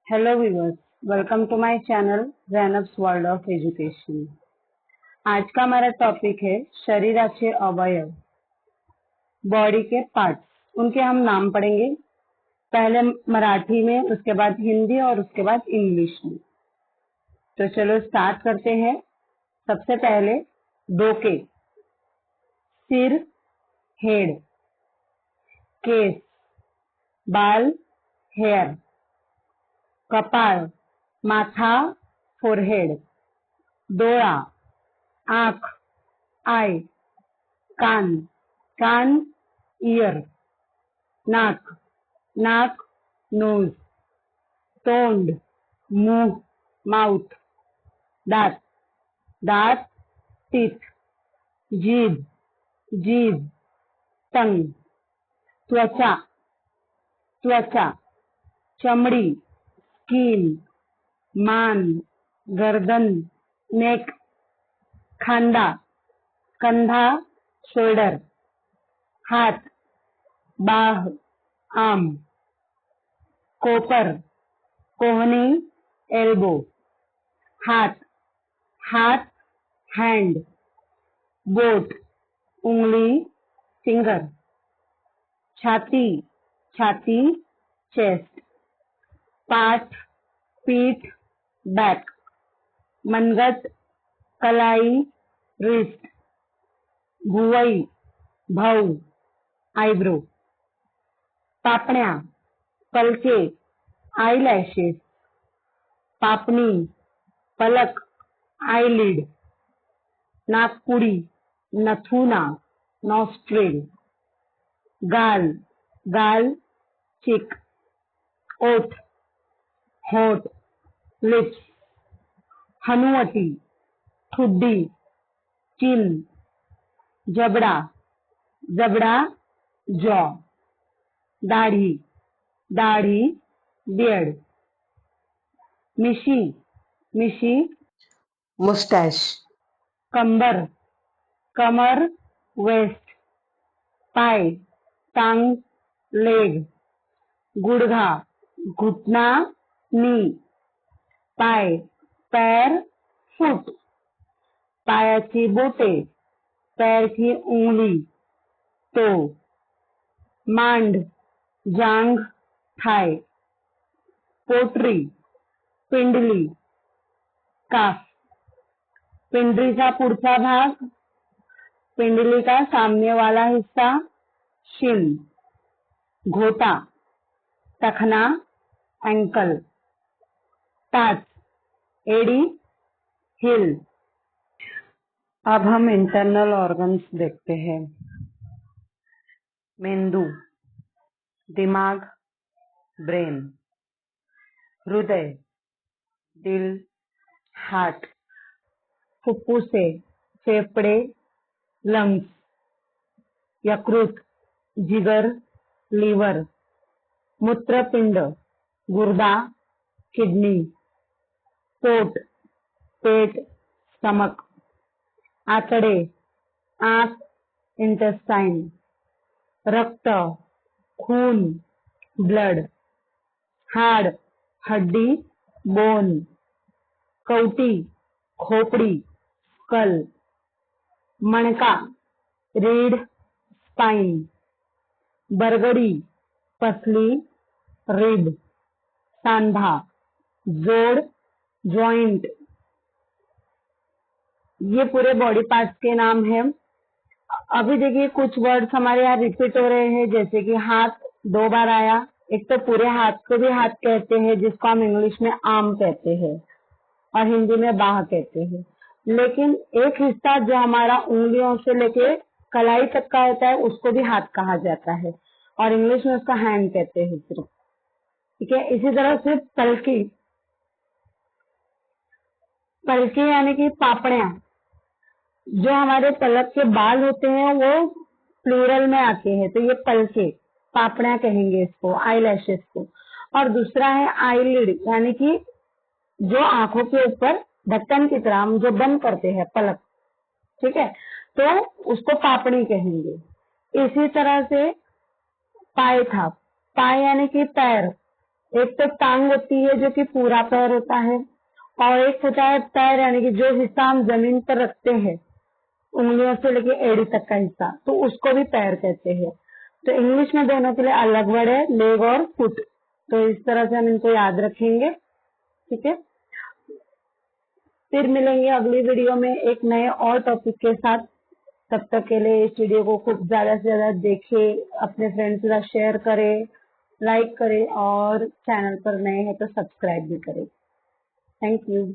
Hello viewers, welcome to my channel Zainab's world of education. आज का हमारा टॉपिक है शरीराचे अवयव, बॉडी के पार्ट्स। उनके हम नाम पढ़ेंगे, पहले मराठी में, उसके बाद हिंदी और उसके बाद इंग्लिश में। तो चलो स्टार्ट करते हैं। सबसे पहले डोके, सिर, हेड, केस, बाल, हेयर, कपाळ, माथा, फोरहेड, डोळा, आंख, आई, कान, कान, ईयर, नाक, नाक, नोज, तोंड, मुंह, माउथ, दांत, दांत, टीथ, जीभ, जीभ, टंग, त्वचा, त्वचा, चमड़ी, स्किन, मान, गर्दन, नेक, खांदा, कंधा, शोल्डर, हाथ, बाह, आर्म, कोपर, कोहनी, एल्बो, हाथ, हाथ, हैंड, बोट, उंगली, फिंगर, छाती, छाती, चेस्ट, पाठ, पीठ, बैक, मनगट, कलाई, रिस्ट, भुवई, भव, आईब्रो, पापण्या, पलके, आई लैशेस, पापणी, पलक, आईलिड, नाकपुडी, नथुना, नॉस्ट्रिल, गाल, गाल, चिक, ओठ, होठ, लिप्स, हनुवटी, ठुड्डी, चिन, जबड़ा, जबड़ा, जॉ, दाढ़ी, दाढ़ी, बियर्ड, मिशी, मिशी, मुस्टैच, कंबर, कमर, वेस्ट, पाय, टांग, लेग, गुडघा, घुटना, नी, पाय, पैर, फुट, पायाची बोटे, पैर की उंगली, टो, मांड, जांघ, थाय, पोटरी, पिंडली, काफ, पिंडलीचा पुढचा भाग, पिंडली का सामने वाला हिस्सा, शिन, घोटा, टखना, एंकल, टाच, एडी, हिल। अब हम इंटरनल ऑर्गन्स देखते हैं। मेंदू, दिमाग, ब्रेन, हृदय, दिल, हार्ट, फुफ्फुसे, फेफड़े, लंग्स, यकृत, जिगर, लीवर, मूत्रपिंड, गुर्दा, किडनी, पोट, पेट, स्टमक, आतडे, आंत, इंटेस्टाइन, रक्त, खून, ब्लड, हाड, हड्डी, बोन, कवटी, खोपड़ी, स्कल, मणका, रीढ़, स्पाइन, बरगडी, पसली, रिब, सांधा, जोड़, जॉइंट। ये पूरे बॉडी पार्ट्स के नाम हैं। अभी देखिए कुछ वर्ड्स हमारे यहाँ रिपीट हो रहे हैं, जैसे कि हाथ 2 बार आया। एक तो पूरे हाथ को भी हाथ कहते हैं, जिसको हम इंग्लिश में आर्म कहते हैं और हिंदी में बाह कहते हैं। लेकिन एक हिस्सा जो हमारा उंगलियों से लेके कलाई तक का होता है, उसको भी हाथ कहा जाता है और इंग्लिश में उसका हैंड कहते हैं सिर्फ। ठीक है। इसी तरह से पलकी, पलकी यानी कि पापड़ियां, जो हमारे पलक के बाल होते हैं वो प्लूरल में आते हैं, तो ये पलके, पापड़ियां कहेंगे इसको, आई लैशेस को। और दूसरा है आईलिड, यानी कि जो आंखों के ऊपर ढक्कन की तरह हम जो बंद करते हैं पलक, ठीक है, तो उसको पापड़ी कहेंगे। इसी तरह से पाय था, पाय यानी कि पैर, एक तो टांग होती है जो कि पूरा पैर होता है, और एक होता है पैर, यानी कि जो हिस्सा हम जमीन पर रखते हैं उंगलियों से लेके एड़ी तक का हिस्सा, तो उसको भी पैर कहते हैं। तो इंग्लिश में दोनों के लिए अलग वर्ड है, लेग और फुट। तो इस तरह से हम इनको याद रखेंगे, ठीक है। फिर मिलेंगे अगली वीडियो में एक नए और टॉपिक के साथ। तब तक के लिए इस वीडियो को खूब ज्यादा से ज्यादा देखें, अपने फ्रेंड्स के साथ शेयर करें, लाइक करें, और चैनल पर नए हैं तो सब्सक्राइब भी करें। Thank you.